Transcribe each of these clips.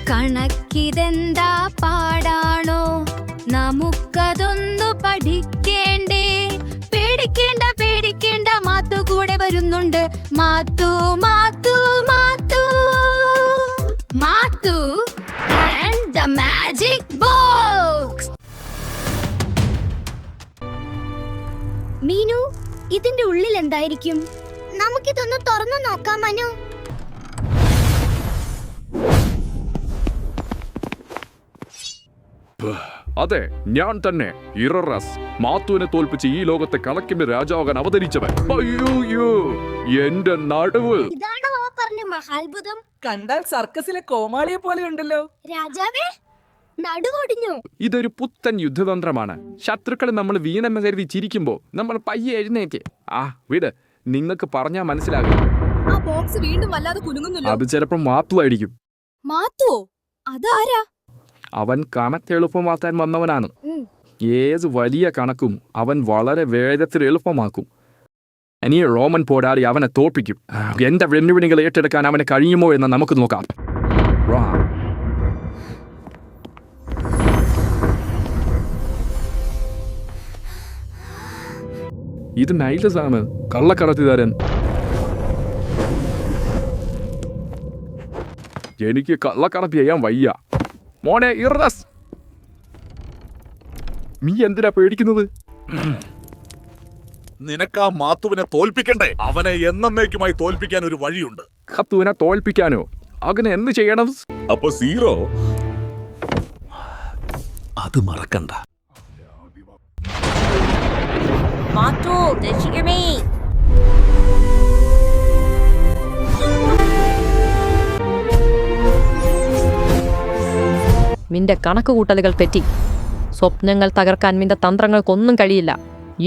കണക്കിതെന്താ പാടാണോ, നമുക്കതൊന്നു പഠിക്കേണ്ടേ. പേടിക്കേണ്ട പേടിക്കേണ്ട, മാത്തു കൂടെ വരുന്നുണ്ട്. Mathu Mathu Mathu Mathu and the magic box. Meenu, ഇതിന്റെ ഉള്ളിൽ എന്തായിരിക്കും? നമുക്കിതൊന്ന് തുറന്നു നോക്കാം മനു. അതെ, ഞാൻ തന്നെ ഇററസ്, മാത്തുവിനെ തോൽപ്പിച്ച് ഈ ലോകത്തെ കണക്കിന്റെ രാജാവാൻ അവതരിച്ചവൻ. അയ്യോ, എന്റെ നടുവ്! ഇതാണോ പറഞ്ഞ മഹാത്ഭുതം? കണ്ടാൽ സർക്കസിലെ കോമാളിയെ പോലെ ഉണ്ടല്ലോ. രാജാവേ, നടുവൊടിഞ്ഞു. ഇതൊരു പുത്തൻ യുദ്ധതന്ത്രമാണ്. ശത്രുക്കൾ നമ്മൾ വീണെന്ന് കരുതി ചിരിക്കുമ്പോ നമ്മൾ പയ്യെ എഴുന്നേറ്റ്. വിട്, നിങ്ങൾക്ക് പറഞ്ഞാ മനസ്സിലാകും. ആ ബോക്സ് വീണ്ടും വല്ലാതെ കുലുങ്ങുന്നല്ലോ. അത് ചിലപ്പോൾ മാത്തുവായിരിക്കും. മാത്തുവോ? അതാരാ? അവൻ കണക്ക് എളുപ്പമാക്കാൻ വന്നവനാണ്. ഏത് വലിയ കണക്കും അവൻ വളരെ വേഗത്തിൽ എളുപ്പമാക്കും. ഇനി റോമൻ പോരാടി അവനെ തോൽപ്പിക്കും. എന്റെ വെല്ലുവിളികൾ ഏറ്റെടുക്കാൻ അവന് കഴിയുമോ എന്ന് നമുക്ക് നോക്കാം. ഇത് നൈലസാണ്, കള്ളക്കടത്തുകാരൻ. എനിക്ക് കള്ളക്കടത്ത് ചെയ്യാൻ വയ്യ. മോനെ ഇറസ്, നീ എന്തിനാ പേടിക്കുന്നത്? നിനക്കാ മാത്തുവിനെ തോൽപ്പിക്കണ്ടേ? അവനെ എന്നേക്കുമായി തോൽപ്പിക്കാൻ ഒരു വഴിയുണ്ട്. മാത്തുവിനെ തോൽപ്പിക്കാനോ? അങ്ങനെ എന്ത് ചെയ്യണം? അപ്പൊ സീറോ അത് മറക്കണ്ട. മാത്തു, രക്ഷിക്കണേ. നിന്റെ കണക്കുകൂട്ടലുകൾ തെറ്റി. സ്വപ്നങ്ങൾ തകർക്കാൻ നിന്റെ തന്ത്രങ്ങൾക്കൊന്നും കഴിയില്ല.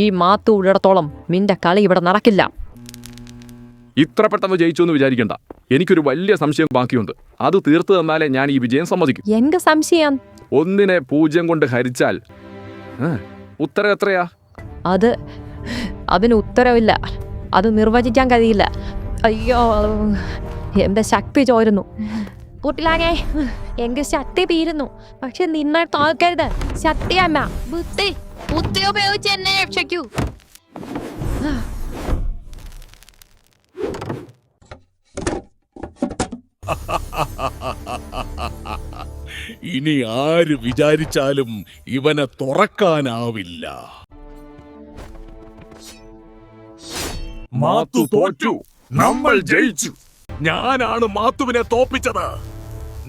ഈ മാത്തു ഉള്ളിടത്തോളം നിന്റെ കളി ഇവിടെ നടക്കില്ല. ഇത്ര പെട്ടെന്ന് ജയിച്ചു എന്ന് വിചാരിക്കണ്ട. എനിക്കൊരു വലിയ സംശയം ബാക്കിയുണ്ട്. അത് തീർത്തു തന്നാലേ ഞാൻ ഈ വിജയം സമ്മതിക്കും. എങ്ക സംശയം? 1നെ 0 കൊണ്ട് ഹരിച്ചാൽ ഉത്തരം എത്രയാ? അതിന് ഉത്തരവില്ല. അത് നിർവചിക്കാൻ കഴിയില്ല. അയ്യോ, എന്റെ ശക്തി ചോരുന്നു. കൂട്ടിലാകെ എങ്കിൽ ശക്തി തീരുന്നു. പക്ഷെ നിന്നെ തോൽക്കരുത്. ശക്തിയല്ല, ബുദ്ധി. ബുദ്ധി ഉപയോഗിച്ച് എന്നെ രക്ഷിക്കൂ. ഇനി ആര് വിചാരിച്ചാലും ഇവനെ തുറക്കാനാവില്ല. മാത്തു തോറ്റു, നമ്മൾ ജയിച്ചു. ഞാനാണ് മാത്തുവിനെ തോപ്പിച്ചത്.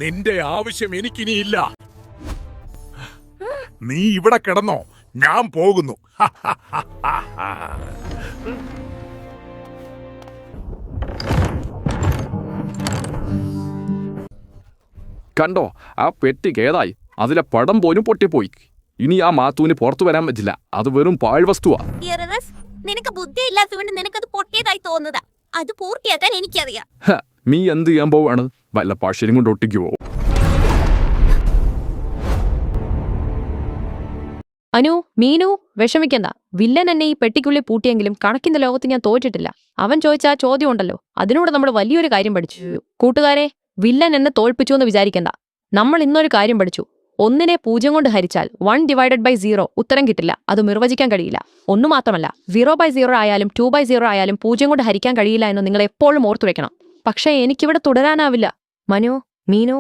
നിന്റെ ആവശ്യം എനിക്കിനിയില്ല. നീ ഇവിടെ കിടന്നോ, ഞാൻ പോകുന്നു. കണ്ടോ, ആ പെട്ടി കേടായി. അതിലെ പടം പോലും പൊട്ടിപ്പോയി. ഇനി ആ മാത്തുവിന് പുറത്തു വരാൻ പറ്റില്ല. അത് വെറും പാഴ്വസ്തുവാ. നിനക്ക് ബുദ്ധി ഇല്ലാത്തതുകൊണ്ട് നിനക്കത് പൊട്ടിയതായി തോന്നുന്നതാ. അത് പൂർത്തിയാക്കാൻ എനിക്കറിയാം. നീ എന്ത് ചെയ്യാൻ പോവാണ്? വല്ല പശയും കൊണ്ട് ഒട്ടിക്കുവോ? അനു, മീനു, വിഷമിക്കണ്ട. വില്ലൻ എന്നെ ഈ പെട്ടിക്കുള്ളിൽ പൂട്ടിയെങ്കിലും കണക്കിന്റെ ലോകത്ത് ഞാൻ തോറ്റിട്ടില്ല. അവൻ ചോദിച്ച ആ ചോദ്യം ഉണ്ടല്ലോ, അതിനോട് നമ്മൾ വലിയൊരു കാര്യം പഠിച്ചു. കൂട്ടുകാരെ, വില്ലൻ എന്നെ തോൽപ്പിച്ചു എന്ന് വിചാരിക്കണ്ട. നമ്മൾ ഇന്നൊരു കാര്യം പഠിച്ചു. 1നെ 0 കൊണ്ട് ഹരിച്ചാൽ 1/0 ഉത്തരം കിട്ടില്ല. അത് നിർവചിക്കാൻ കഴിയില്ല. ഒന്നു മാത്രമല്ല, 0/0 ആയാലും 2/0 ആയാലും 0 കൊണ്ട് ഹരിക്കാൻ കഴിയില്ല എന്ന് നിങ്ങൾ എപ്പോഴും ഓർത്തു വെക്കണം. പക്ഷേ എനിക്കിവിടെ തുടരാനാവില്ല. മനു, മീനു,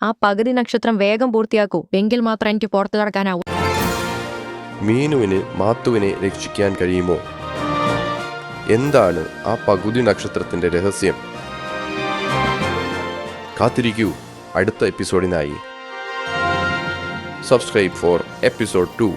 ആ പകുതി നക്ഷത്രം വേഗം പൂർത്തിയാക്കൂ. എങ്കിൽ മാത്രം എനിക്ക് പുറത്തു കടക്കാനാവൂ. മീനുവിന് മാത്തുവിനെ രക്ഷിക്കാൻ കഴിയുമോ? എന്താണ് ആ പകുതി നക്ഷത്രത്തിന്റെ രഹസ്യം? കാത്തിരിക്കൂ അടുത്ത എപ്പിസോഡിനായി. Subscribe for episode 2.